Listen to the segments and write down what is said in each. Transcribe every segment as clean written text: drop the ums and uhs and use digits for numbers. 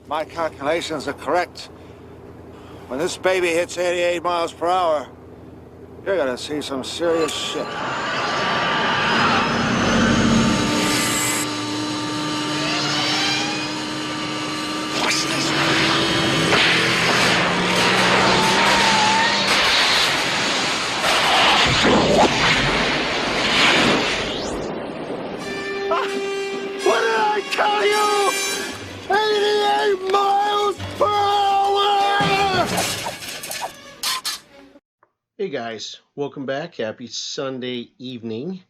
my calculations are correct, when this baby hits 88 miles per hour, you're gonna see some serious shit. What's this? What did I tell you? 88 miles per hour! Hey guys, welcome back. Happy Sunday evening.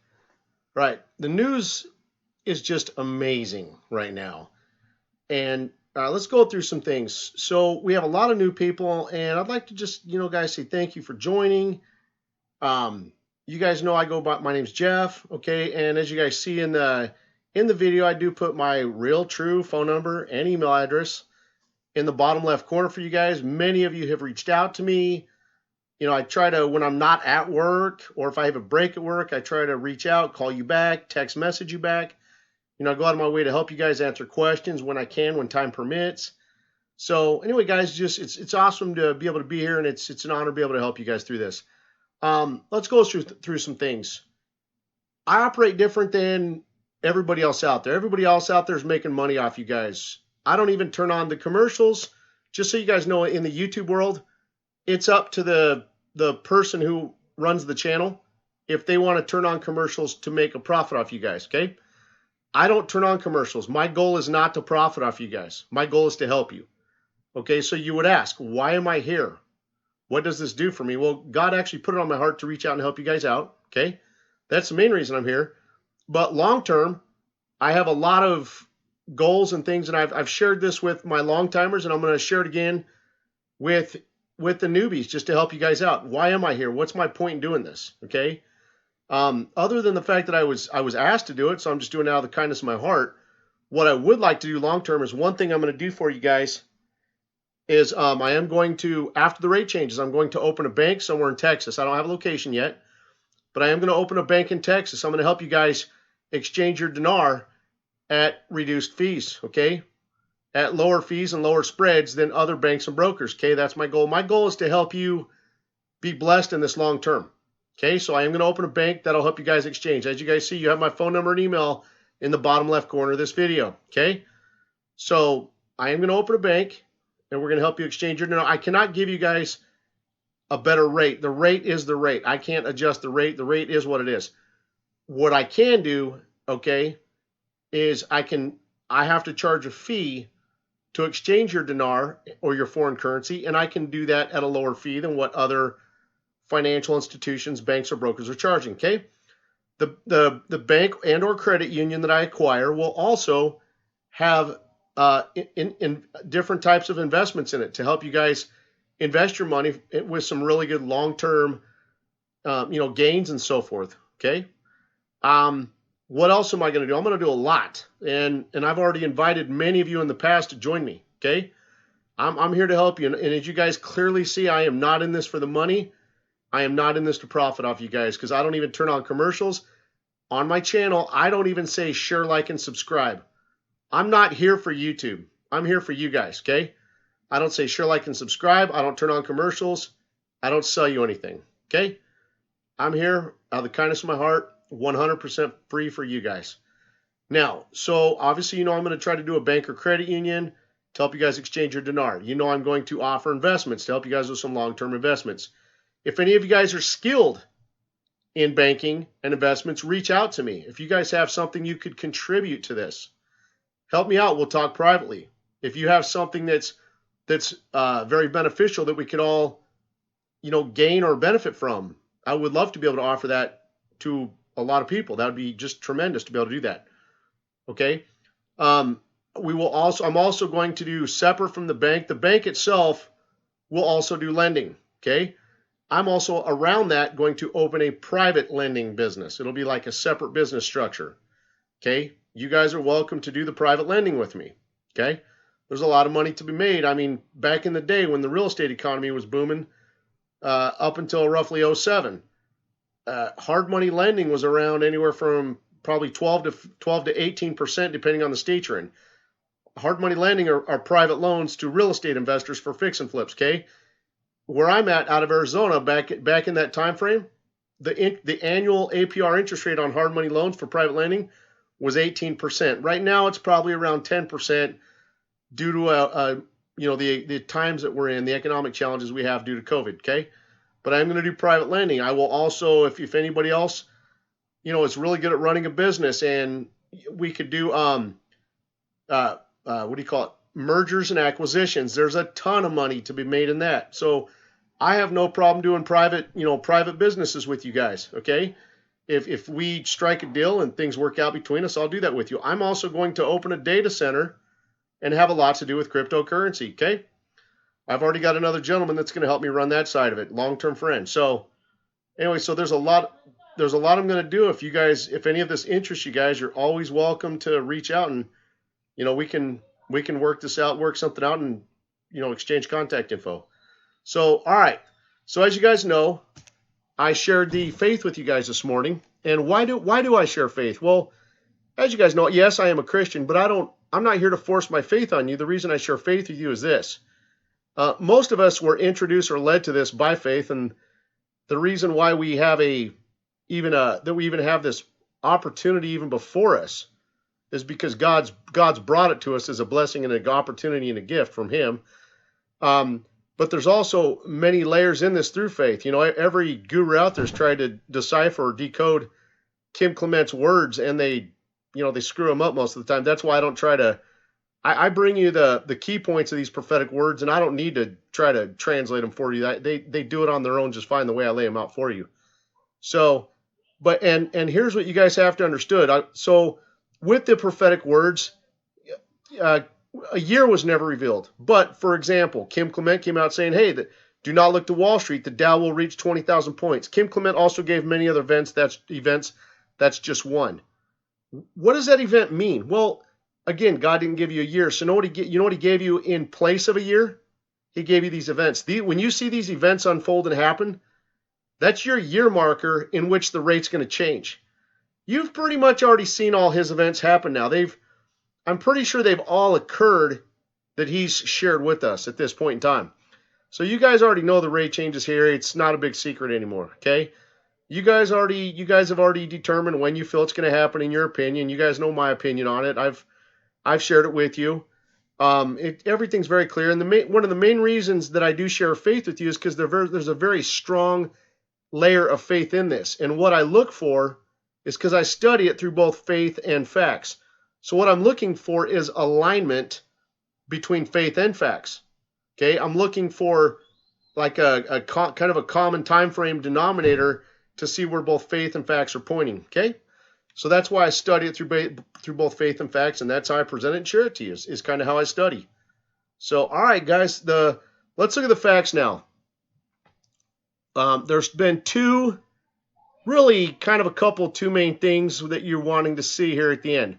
Right, the news is just amazing right now. And let's go through some things. So we have a lot of new people, and I'd like to just, guys, say thank you for joining. You guys know I go by, my name's Jeff, okay? And as you guys see in the video, I do put my real true phone number and email address in the bottom left corner for you guys. Many of you have reached out to me. I try to, when I'm not at work or if I have a break at work, I try to reach out, call you back, text message you back. I go out of my way to help you guys answer questions when I can, when time permits. So anyway, guys, just it's awesome to be able to be here, and it's an honor to be able to help you guys through this. Let's go through some things. I operate different than everybody else out there. Everybody else out there is making money off you guys. I don't even turn on the commercials. Just so you guys know, in the YouTube world, it's up to the person who runs the channel if they want to turn on commercials to make a profit off you guys, okay? I don't turn on commercials. My goal is not to profit off you guys. My goal is to help you. Okay, so you would ask, why am I here? What does this do for me? Well, God actually put it on my heart to reach out and help you guys out, okay? That's the main reason I'm here. But long term, I have a lot of goals and things, and I've shared this with my long timers, and I'm going to share it again with the newbies just to help you guys out. Why am I here? What's my point in doing this? Okay. Other than the fact that I was asked to do it, so I'm just doing it out of the kindness of my heart. What I would like to do long term is one thing I'm going to do for you guys is I am going to, after the rate changes, I'm going to open a bank somewhere in Texas. I don't have a location yet, but I am going to open a bank in Texas. I'm going to help you guys exchange your dinar at reduced fees, okay? At lower fees and lower spreads than other banks and brokers, okay? That's my goal. My goal is to help you be blessed in this long term, okay? So I am going to open a bank that'll help you guys exchange. As you guys see, you have my phone number and email in the bottom left corner of this video, okay? So I am going to open a bank, and we're going to help you exchange your dinar. I cannot give you guys a better rate. The rate is the rate. I can't adjust the rate. The rate is what it is. What I can do, okay, is I have to charge a fee to exchange your dinar or your foreign currency, and I can do that at a lower fee than what other financial institutions, banks, or brokers are charging, okay? The bank and or credit union that I acquire will also have in different types of investments in it to help you guys invest your money with some really good long-term gains and so forth, okay? What else am I going to do? I'm going to do a lot, and I've already invited many of you in the past to join me, okay? I'm here to help you, and as you guys clearly see, I am not in this for the money. I am not in this to profit off you guys, because I don't even turn on commercials. On my channel, I don't even say share, like, and subscribe. I'm not here for YouTube. I'm here for you guys, okay? I don't say share, like, and subscribe. I don't turn on commercials. I don't sell you anything, okay? I'm here out of the kindness of my heart, 100% free for you guys. Now, so obviously, I'm going to try to do a bank or credit union to help you guys exchange your dinar. I'm going to offer investments to help you guys with some long-term investments. If any of you guys are skilled in banking and investments, reach out to me. If you guys have something you could contribute to this, help me out. We'll talk privately. If you have something that's very beneficial that we could all, gain or benefit from, I would love to be able to offer that to a lot of people. That would be just tremendous to be able to do that. Okay. I'm also going to do separate from the bank. The bank itself will also do lending. Okay. I'm also around that going to open a private lending business. It'll be like a separate business structure. Okay. You guys are welcome to do the private lending with me. Okay. There's a lot of money to be made. I mean, back in the day when the real estate economy was booming, up until roughly 07, hard money lending was around anywhere from probably 12 to 18%, depending on the state you're in. hard money lending are private loans to real estate investors for fix and flips, okay? Where I'm at out of Arizona, back in that time frame, the annual APR interest rate on hard money loans for private lending was 18%. Right now, it's probably around 10% due to the times that we're in, the economic challenges we have due to COVID, okay? But I'm going to do private lending. I will also, if anybody else, is really good at running a business, and we could do what do you call it? Mergers and acquisitions. There's a ton of money to be made in that. So I have no problem doing private businesses with you guys, okay? If we strike a deal and things work out between us, I'll do that with you. I'm also going to open a data center and have a lot to do with cryptocurrency, okay? I've already got another gentleman that's going to help me run that side of it, long-term friend. So anyway, so there's a lot I'm going to do. If any of this interests you guys, you're always welcome to reach out, and we can work this out, work something out, and exchange contact info. So all right. So as you guys know, I shared the faith with you guys this morning. And why do I share faith? Well, as you guys know, yes, I am a Christian, but I'm not here to force my faith on you. The reason I share faith with you is this. Most of us were introduced or led to this by faith, and the reason why we have that we even have this opportunity even before us is because God's brought it to us as a blessing and an opportunity and a gift from Him. But there's also many layers in this through faith. Every guru out there is trying to decipher or decode Kim Clement's words, and they screw them up most of the time. That's why I don't try to. I bring you the key points of these prophetic words, and I don't need to try to translate them for you. They do it on their own just fine the way I lay them out for you. So, and here's what you guys have to understand. So with the prophetic words, a year was never revealed. But for example, Kim Clement came out saying, "Hey, do not look to Wall Street. The Dow will reach 20,000 points." Kim Clement also gave many other events. That's just one. What does that event mean? Well, again, God didn't give you a year. So you know what He gave you in place of a year? He gave you these events. When you see these events unfold and happen, that's your year marker in which the rate's going to change. You've pretty much already seen all His events happen now. I'm pretty sure they've all occurred that He's shared with us at this point in time. So you guys already know the rate changes here. It's not a big secret anymore, okay? You guys have already determined when you feel it's going to happen in your opinion. You guys know my opinion on it. I've shared it with you. Everything's very clear. And one of the main reasons that I do share faith with you is because there's a very strong layer of faith in this. And what I look for is because I study it through both faith and facts. So what I'm looking for is alignment between faith and facts. Okay, I'm looking for like a kind of a common time frame denominator to see where both faith and facts are pointing. Okay, so that's why I study it through both faith and facts, and that's how I present it and share it to you. Is kind of how I study. So all right, guys, let's look at the facts now. There's been two main things that you're wanting to see here at the end.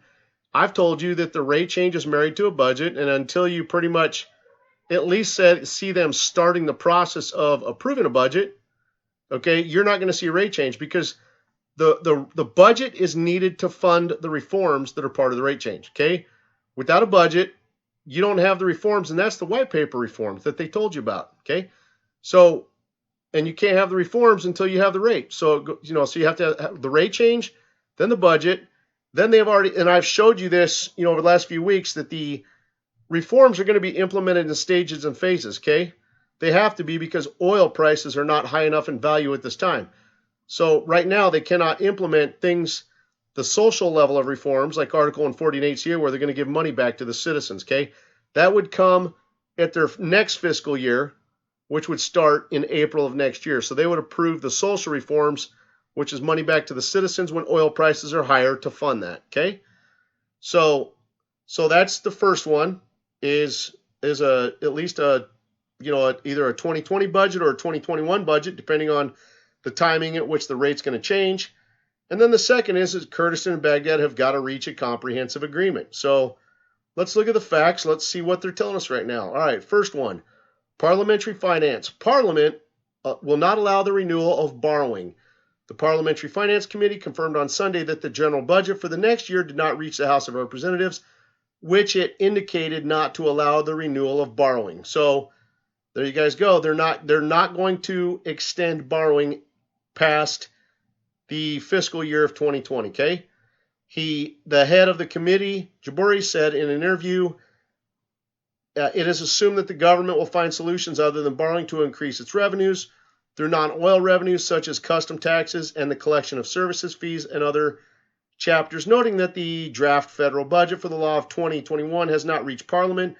I've told you that the rate change is married to a budget, and until you pretty much at least see them starting the process of approving a budget, okay, you're not going to see a rate change because the budget is needed to fund the reforms that are part of the rate change, okay? Without a budget, you don't have the reforms, and that's the white paper reforms that they told you about, okay? So, and you can't have the reforms until you have the rate. So, so you have to have the rate change, then the budget, then and I've showed you this, over the last few weeks, that the reforms are going to be implemented in stages and phases, okay? They have to be because oil prices are not high enough in value at this time. So right now they cannot implement things, the social level of reforms, like Article 148 here, where they're going to give money back to the citizens, okay? That would come at their next fiscal year, which would start in April of next year. So they would approve the social reforms, which is money back to the citizens when oil prices are higher to fund that, okay? So that's the first one, is at least either a 2020 budget or a 2021 budget, depending on the timing at which the rate's going to change. And then the second is Kurdistan and Baghdad have got to reach a comprehensive agreement. So let's look at the facts. Let's see what they're telling us right now. All right, first one, parliamentary finance. Parliament will not allow the renewal of borrowing. The Parliamentary Finance Committee confirmed on Sunday that the general budget for the next year did not reach the House of Representatives which it indicated not to allow the renewal of borrowing. So there you guys go. They're not going to extend borrowing past the fiscal year of 2020. Okay. The head of the committee, Jabouri, said in an interview, it is assumed that the government will find solutions other than borrowing to increase its revenues through non-oil revenues such as custom taxes and the collection of services fees and other chapters, noting that the draft federal budget for the law of 2021 has not reached Parliament.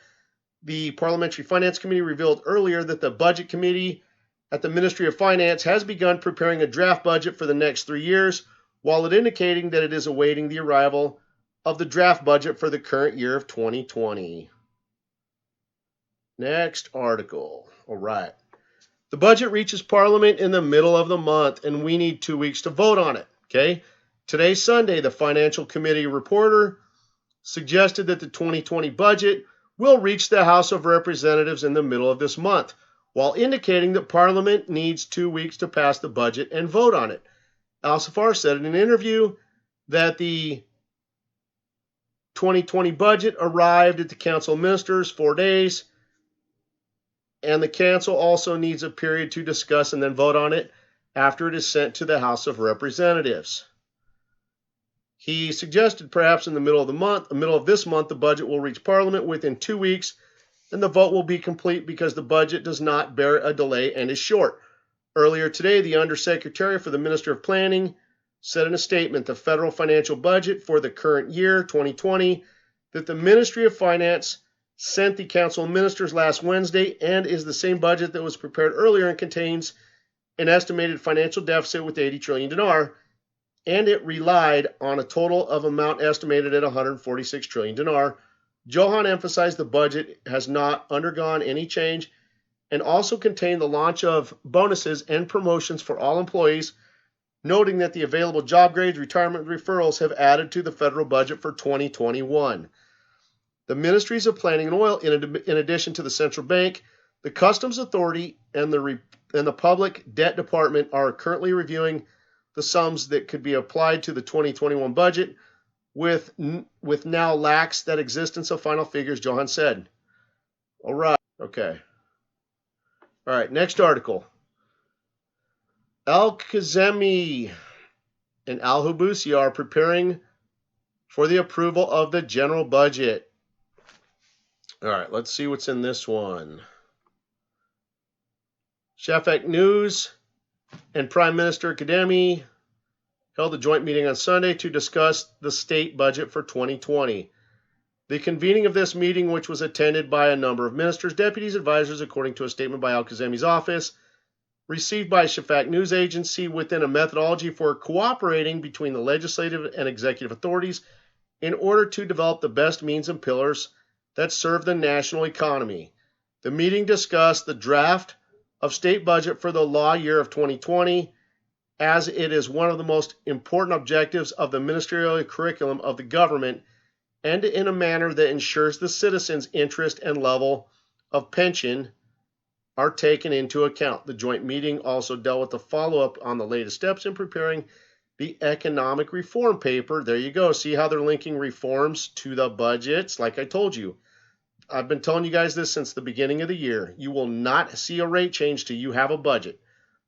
The Parliamentary Finance Committee revealed earlier that the Budget Committee at the Ministry of Finance has begun preparing a draft budget for the next 3 years, while it indicating that it is awaiting the arrival of the draft budget for the current year of 2020. Next article. All right. The budget reaches Parliament in the middle of the month, and we need 2 weeks to vote on it. Okay. Today, Sunday, the Financial Committee reporter suggested that the 2020 budget will reach the House of Representatives in the middle of this month, while indicating that Parliament needs 2 weeks to pass the budget and vote on it. Al-Safar said in an interview that the 2020 budget arrived at the Council of Ministers 4 days, and the Council also needs a period to discuss and then vote on it after it is sent to the House of Representatives. He suggested perhaps in the middle of this month, the budget will reach Parliament within 2 weeks, and the vote will be complete because the budget does not bear a delay and is short. Earlier today, the Undersecretary for the Minister of Planning said in a statement the federal financial budget for the current year, 2020, that the Ministry of Finance sent the Council of Ministers last Wednesday and is the same budget that was prepared earlier and contains an estimated financial deficit with 80 trillion dinar, and it relied on a total of amount estimated at 146 trillion dinar. Johan emphasized the budget has not undergone any change and also contained the launch of bonuses and promotions for all employees, noting that the available job grades, retirement referrals have added to the federal budget for 2021. The Ministries of Planning and Oil, in addition to the Central Bank, the Customs Authority, and the Public Debt Department are currently reviewing the sums that could be applied to the 2021 budget, with now lacks that existence of final figures, Johan said. All right, okay. All right, next article. Al-Kazemi and Al-Hubusi are preparing for the approval of the general budget. All right, let's see what's in this one. Shafak News and Prime Minister Kademi held a joint meeting on Sunday to discuss the state budget for 2020. The convening of this meeting, which was attended by a number of ministers, deputies, advisors, according to a statement by Al-Kazemi's office, received by Shafak News Agency within a methodology for cooperating between the legislative and executive authorities in order to develop the best means and pillars that serve the national economy. The meeting discussed the draft of state budget for the law year of 2020, as it is one of the most important objectives of the ministerial curriculum of the government, and in a manner that ensures the citizens' interest and level of pension are taken into account. The joint meeting also dealt with the follow-up on the latest steps in preparing the economic reform paper. There you go. See how they're linking reforms to the budgets? Like I told you, I've been telling you guys this since the beginning of the year. You will not see a rate change till you have a budget,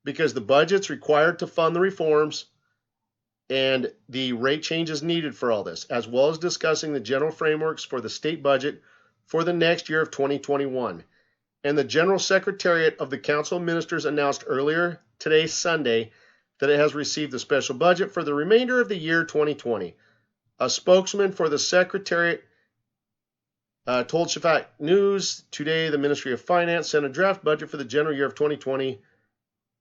because the budget's required to fund the reforms, and the rate change is needed for all this, as well as discussing the general frameworks for the state budget for the next year of 2021. And the General Secretariat of the Council of Ministers announced earlier today, Sunday, that it has received the special budget for the remainder of the year 2020. A spokesman for the Secretariat told Shafak News today the Ministry of Finance sent a draft budget for the general year of 2020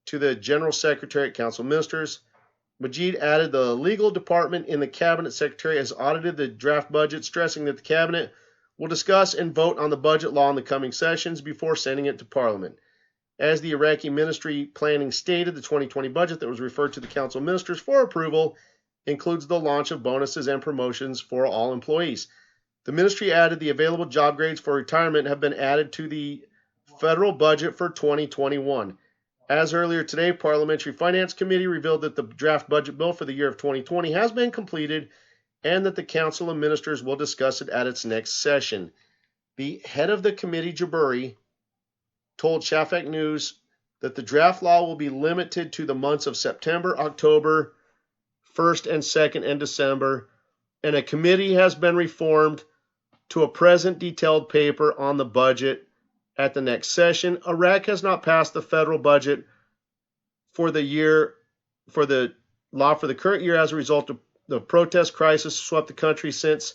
to the General Secretariat Council of Ministers. Majid added the legal department in the Cabinet Secretary has audited the draft budget, stressing that the Cabinet will discuss and vote on the budget law in the coming sessions before sending it to Parliament. As the Iraqi Ministry Planning stated, the 2020 budget that was referred to the Council of Ministers for approval includes the launch of bonuses and promotions for all employees. The ministry added the available job grades for retirement have been added to the federal budget for 2021. As earlier today, Parliamentary Finance Committee revealed that the draft budget bill for the year of 2020 has been completed and that the Council of Ministers will discuss it at its next session. The head of the committee, Jaburi, told Shafak News that the draft law will be limited to the months of September, October, 1st and 2nd, and December, and a committee has been reformed to a present detailed paper on the budget at the next session. Iraq has not passed the federal budget for the law for the current year as a result of the protest crisis swept the country since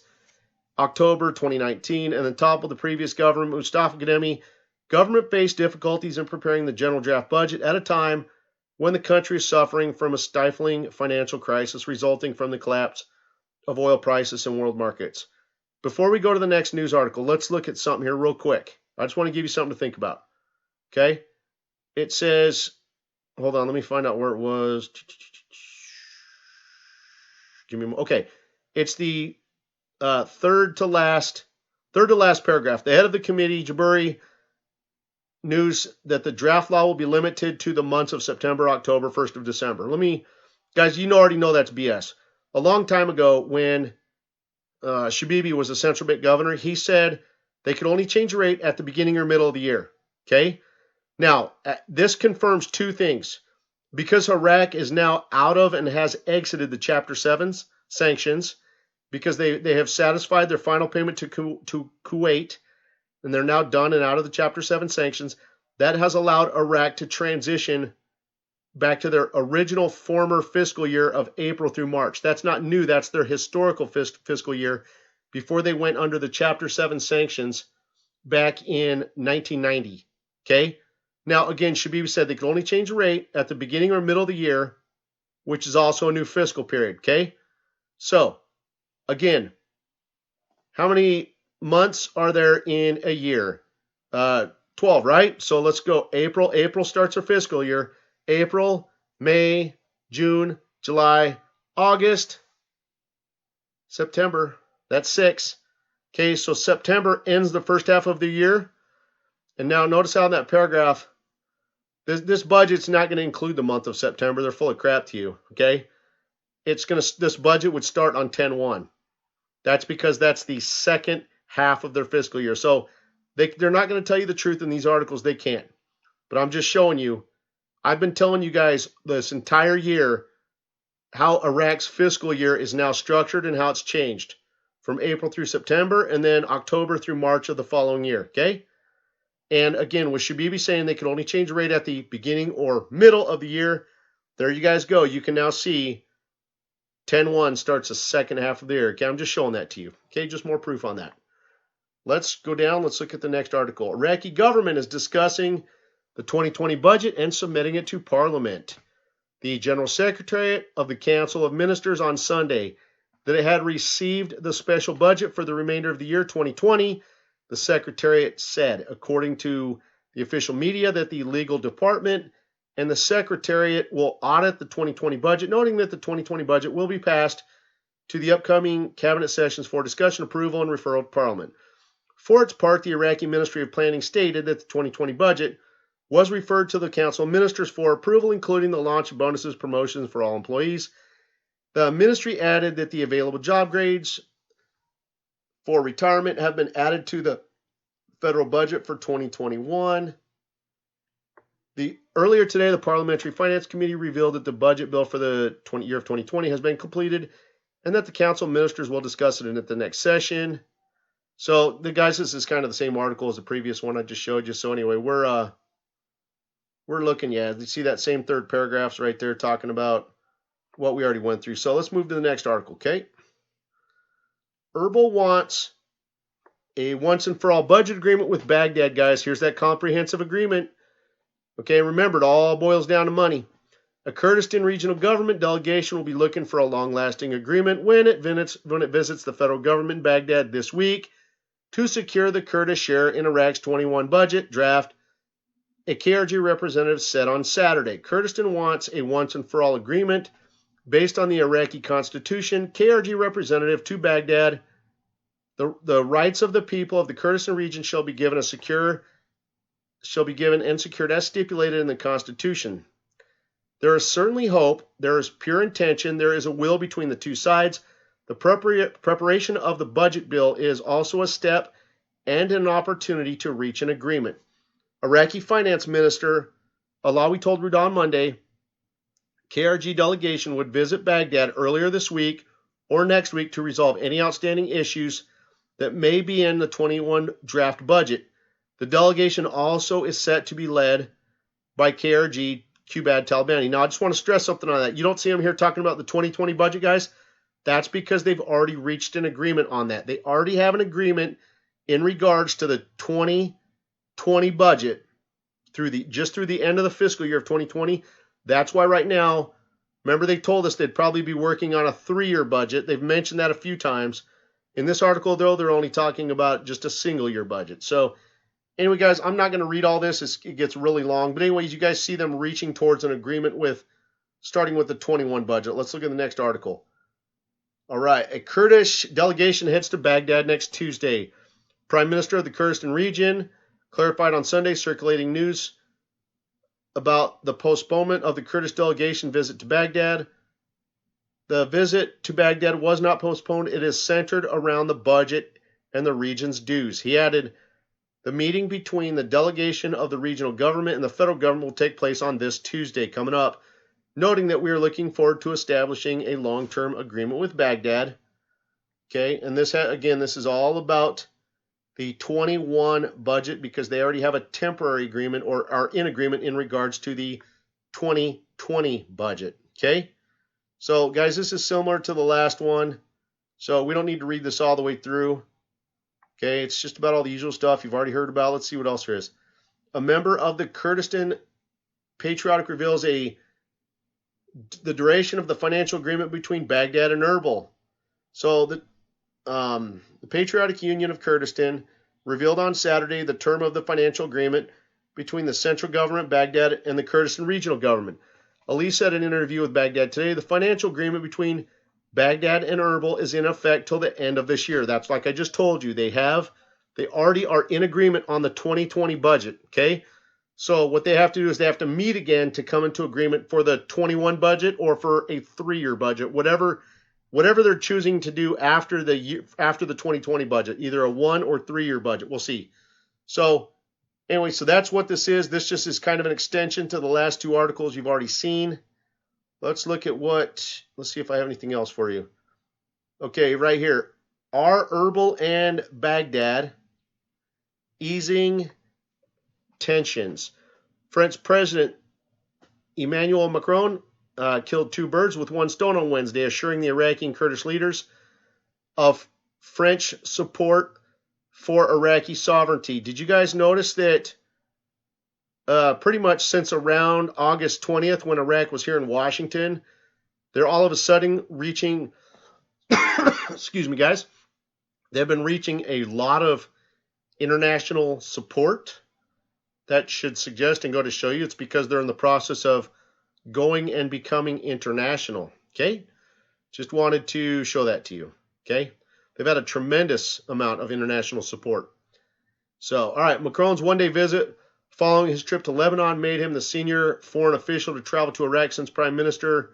October 2019 and then toppled the previous government. Mustafa Kademi government faced difficulties in preparing the general draft budget at a time when the country is suffering from a stifling financial crisis resulting from the collapse of oil prices in world markets. Before we go to the next news article, let's look at something here real quick. I just want to give you something to think about. Okay? It says, hold on, let me find out where it was. Okay. It's the third to last paragraph. The head of the committee, Jaburi, news that the draft law will be limited to the months of September, October, 1st of December. Guys, you already know that's BS. A long time ago when Shabibi was a central bank governor, he said they could only change the rate at the beginning or middle of the year. Okay? Now, this confirms two things. Because Iraq is now out of and has exited the Chapter 7 sanctions, because they have satisfied their final payment to Kuwait, and they're now done and out of the Chapter 7 sanctions, that has allowed Iraq to transition back to their original former fiscal year of April through March. That's not new. That's their historical fiscal year before they went under the Chapter 7 sanctions back in 1990. Okay? Now, again, Shabibi said they could only change the rate at the beginning or middle of the year, which is also a new fiscal period. Okay? So, again, how many months are there in a year? 12, right? So let's go. April. April starts our fiscal year. April, May, June, July, August, September. That's 6. Okay, so September ends the first half of the year. And now notice how in that paragraph, this budget's not going to include the month of September. They're full of crap to you, okay? This budget would start on 10/1. That's because that's the second half of their fiscal year. So they're not going to tell you the truth in these articles. They can't. But I'm just showing you. I've been telling you guys this entire year how Iraq's fiscal year is now structured and how it's changed from April through September and then October through March of the following year, okay? And again, with Shabibi saying they can only change the rate at the beginning or middle of the year, there you guys go. You can now see 10/1 starts the second half of the year. Okay, I'm just showing that to you. Okay, just more proof on that. Let's go down. Let's look at the next article. Iraqi government is discussing the 2020 budget and submitting it to Parliament. The General Secretariat of the Council of Ministers on Sunday that it had received the special budget for the remainder of the year 2020. The Secretariat said, according to the official media, that the legal department and the Secretariat will audit the 2020 budget, noting that the 2020 budget will be passed to the upcoming cabinet sessions for discussion, approval, and referral to Parliament. For its part, the Iraqi Ministry of Planning stated that the 2020 budget was referred to the Council of Ministers for approval, including the launch of bonuses, promotions for all employees. The ministry added that the available job grades for retirement have been added to the federal budget for 2021. Earlier today, the Parliamentary Finance Committee revealed that the budget bill for the year of 2020 has been completed and that the Council of Ministers will discuss it at the next session. So, guys, this is kind of the same article as the previous one I just showed you. So anyway, we're looking, you see that same third paragraph's right there talking about what we already went through. So let's move to the next article, okay? Erbil wants a once and for all budget agreement with Baghdad, guys. Here's that comprehensive agreement. Okay, remember, it all boils down to money. A Kurdistan regional government delegation will be looking for a long-lasting agreement when it visits the federal government in Baghdad this week to secure the Kurdish share in Iraq's 21 budget draft, a KRG representative said on Saturday. Kurdistan wants a once and for all agreement based on the Iraqi constitution. KRG representative to Baghdad, the rights of the people of the Kurdistan region shall be given and secured as stipulated in the Constitution. There is certainly hope, there is pure intention, there is a will between the two sides. The preparation of the budget bill is also a step and an opportunity to reach an agreement. Iraqi Finance Minister Alawi told Rudan Monday KRG delegation would visit Baghdad earlier this week or next week to resolve any outstanding issues that may be in the 21 draft budget. The delegation also is set to be led by KRG Qubad Talabani. Now, I just want to stress something on that. You don't see them here talking about the 2020 budget, guys. That's because they've already reached an agreement on that. They already have an agreement in regards to the 2020 budget through the end of the fiscal year of 2020. That's why right now, remember they told us they'd probably be working on a 3-year budget. They've mentioned that a few times. In this article, though, they're only talking about just a single-year budget. So anyway, guys, I'm not going to read all this. It gets really long. But anyways, you guys see them reaching towards an agreement starting with the 21 budget. Let's look at the next article. All right, a Kurdish delegation heads to Baghdad next Tuesday. Prime Minister of the Kurdistan region clarified on Sunday, circulating news about the postponement of the Kurdish delegation visit to Baghdad. The visit to Baghdad was not postponed. It is centered around the budget and the region's dues. He added, the meeting between the delegation of the regional government and the federal government will take place on this Tuesday coming up, noting that we are looking forward to establishing a long-term agreement with Baghdad. Okay, and this is all about the 21 budget because they already have a temporary agreement or are in agreement in regards to the 2020 budget. Okay, so guys, this is similar to the last one, so we don't need to read this all the way through. Okay, it's just about all the usual stuff you've already heard about. Let's see what else there is. A member of the Kurdistan Patriotic reveals the duration of the financial agreement between Baghdad and Erbil. So the Patriotic Union of Kurdistan revealed on Saturday the term of the financial agreement between the central government, Baghdad, and the Kurdistan regional government. Ali said in an interview with Baghdad today, the financial agreement between Baghdad and Erbil is in effect till the end of this year. That's like I just told you. They already are in agreement on the 2020 budget, okay? So what they have to do is they have to meet again to come into agreement for the 21 budget or for a 3-year budget, whatever they're choosing to do after the 2020 budget, either a 1 or 3-year budget. We'll see. So anyway, so that's what this is. This just is kind of an extension to the last 2 articles you've already seen. Let's look at let's see if I have anything else for you. Okay, right here. Are Erbil and Baghdad easing tensions? French President Emmanuel Macron killed 2 birds with 1 stone on Wednesday, assuring the Iraqi and Kurdish leaders of French support for Iraqi sovereignty. Did you guys notice that pretty much since around August 20th when Iraq was here in Washington, they're all of a sudden reaching, excuse me guys, they've been reaching a lot of international support? That should suggest and go to show you it's because they're in the process of going and becoming international. Okay? Just wanted to show that to you. Okay? They've had a tremendous amount of international support. So, all right, Macron's one-day visit following his trip to Lebanon made him the senior foreign official to travel to Iraq since Prime Minister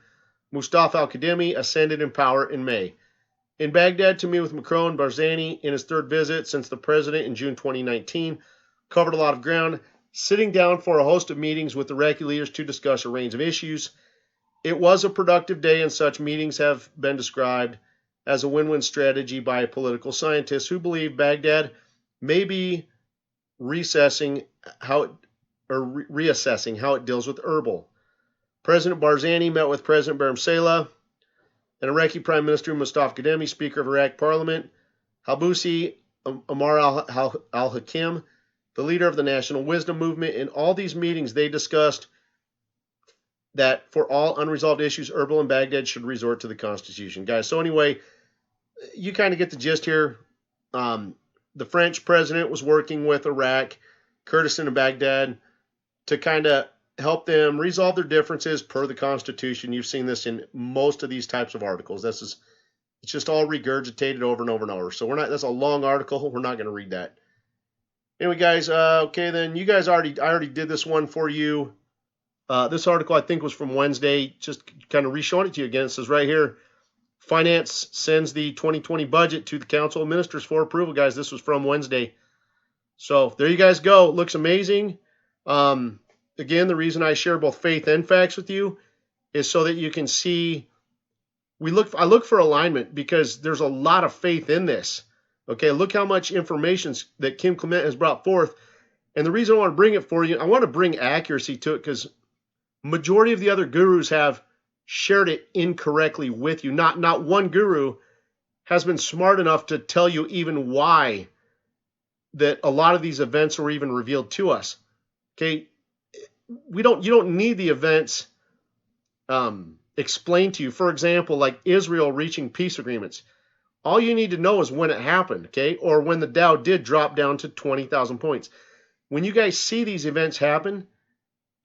Mustafa al-Kadhimi ascended in power in May. In Baghdad to meet with Macron, Barzani, in his 3rd visit since the president in June 2019, covered a lot of ground, sitting down for a host of meetings with Iraqi leaders to discuss a range of issues. It was a productive day, and such meetings have been described as a win-win strategy by political scientists who believe Baghdad may be reassessing how it deals with Erbil. President Barzani met with President Barham Saleh and Iraqi Prime Minister Mustafa Kadhimi, Speaker of Iraq Parliament, Halbusi Amar al-Hakim, the leader of the National Wisdom Movement. In all these meetings, they discussed that for all unresolved issues, Erbil and Baghdad should resort to the Constitution. Guys, so anyway, you kind of get the gist here. The French president was working with Iraq, Kurdistan, and Baghdad to kind of help them resolve their differences per the Constitution. You've seen this in most of these types of articles. It's just all regurgitated over and over and over. So that's a long article. We're not going to read that. Anyway, guys, okay, then you guys I already did this one for you. This article, I think, was from Wednesday. Just kind of re-showing it to you again. It says right here, Finance sends the 2020 budget to the Council of Ministers for approval, guys. This was from Wednesday. So there you guys go. It looks amazing. Again, the reason I share both faith and facts with you is so that you can see. I look for alignment because there's a lot of faith in this. Okay, look how much information that Kim Clement has brought forth. And the reason I want to bring it for you, I want to bring accuracy to it because majority of the other gurus have shared it incorrectly with you. Not one guru has been smart enough to tell you even why that a lot of these events were even revealed to us. Okay, you don't need the events explained to you. For example, like Israel reaching peace agreements. All you need to know is when it happened, okay, or when the Dow did drop down to 20,000 points. When you guys see these events happen,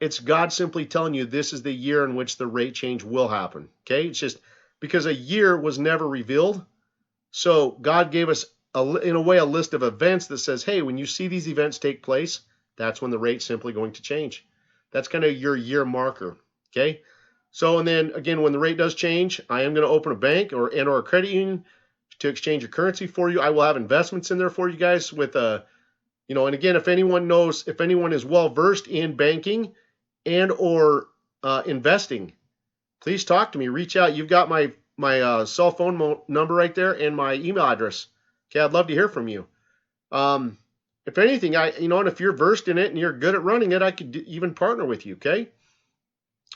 it's God simply telling you this is the year in which the rate change will happen, okay? It's just because a year was never revealed. So God gave us, in a way, a list of events that says, hey, when you see these events take place, that's when the rate's simply going to change. That's kind of your year marker, okay? So, and then, again, when the rate does change, I am going to open a bank or a credit union to exchange your currency for you. I will have investments in there for you guys with and again, if anyone is well-versed in banking and or investing, please talk to me. Reach out. You've got my cell phone number right there and my email address. Okay, I'd love to hear from you. If anything, and if you're versed in it and you're good at running it, I could even partner with you, okay?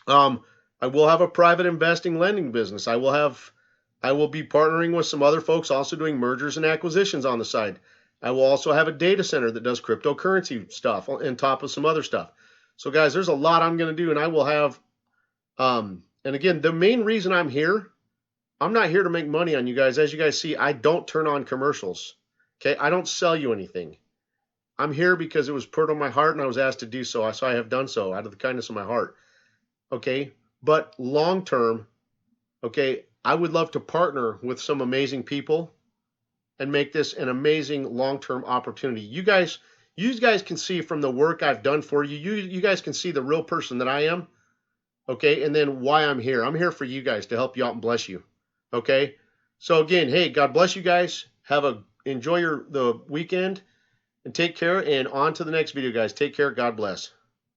I will have a private investing lending business. I will be partnering with some other folks also doing mergers and acquisitions on the side. I will also have a data center that does cryptocurrency stuff on top of some other stuff. So guys, there's a lot I'm going to do, and I will have, and again, the main reason I'm here, I'm not here to make money on you guys. As you guys see, I don't turn on commercials. Okay, I don't sell you anything. I'm here because it was put on my heart and I was asked to do so. So I have done so out of the kindness of my heart. Okay, but long term, okay, I would love to partner with some amazing people and make this an amazing long-term opportunity. You guys can see from the work I've done for you. You guys can see the real person that I am. Okay, and then why I'm here. I'm here for you guys to help you out and bless you. Okay, so again, hey, God bless you guys. Enjoy the weekend and take care. And on to the next video, guys. Take care. God bless.